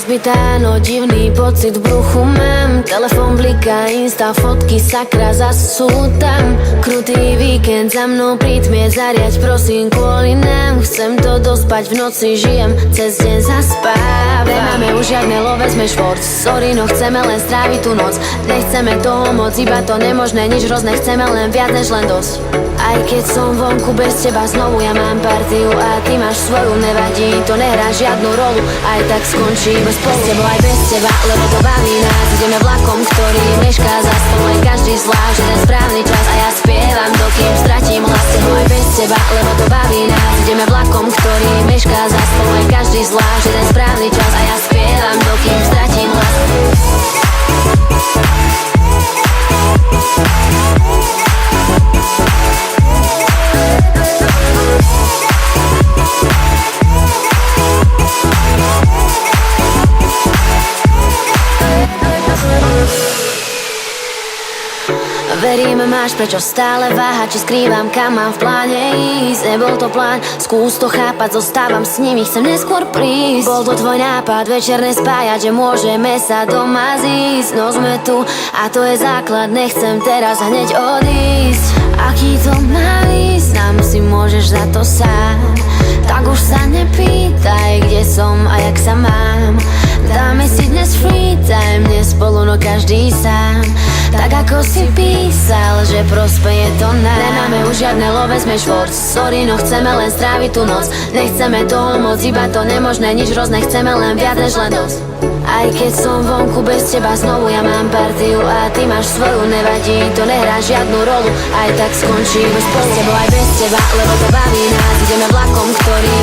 rozbitá, no divný pocit v bruchu mám. Telefón bliká, insta, fotky, sakra, zas sú tam. Krutý víkend za mnou pri tmie, zariaď prosím kvôli nám. Chcem to dospať, v noci žijem, cez deň zaspávam. Nemáme už žiadne love, sme švort. Sorry, no chceme len stráviť tú noc. Nechceme toho moc, iba to nemožné, nič hrozné. Chceme len viac než len dosť. Aj keď som vonku bez teba, znovu ja mám partiu a ty máš svoju, nevadí, to nehrá žiadnu rolu. Aj tak skončíme spolu, s tebou aj bez teba, lebo to baví nás. Ideme vlakom, ktorý mešká za stole, každý zvlášť, ten správny čas. A ja spievam, dokým stratím hlas. S tebou aj bez teba, lebo to baví nás. Ideme vlakom, ktorý mešká za stole, každý zvlášť, ten správny čas. A ja spievam, dokým stratím hlas. Verím, máš prečo stále váhať, či skrývam, kam mám v pláne ísť. Nebol to plán, skús to chápať, zostávam s nimi, chcem neskôr prísť. Bol to tvoj nápad, večer nespájať, že môžeme sa doma zísť. No sme tu a to je základ, nechcem teraz hneď odísť. Aký to má význam, si môžeš za to sám. Tak už sa nepýtaj, kde som a jak sa mám. Dáme si dnes free time, dnes spolu, no každý sám. Tak ako si písal, že prospeje to nám. Nemáme už žiadne love, sme švort. Sorry, no chceme len stráviť tú noc. Nechceme toho moc, iba to nemožné, nič hrozné. Chceme len viac než len dosť. Aj keď som vonku bez teba, znovu ja mám partiu a ty máš svoju, nevadí, to nehrá žiadnu rolu. Aj tak skončíme spolu, s tebou aj bez teba, lebo to baví nás. Ideme vlakom, ktorý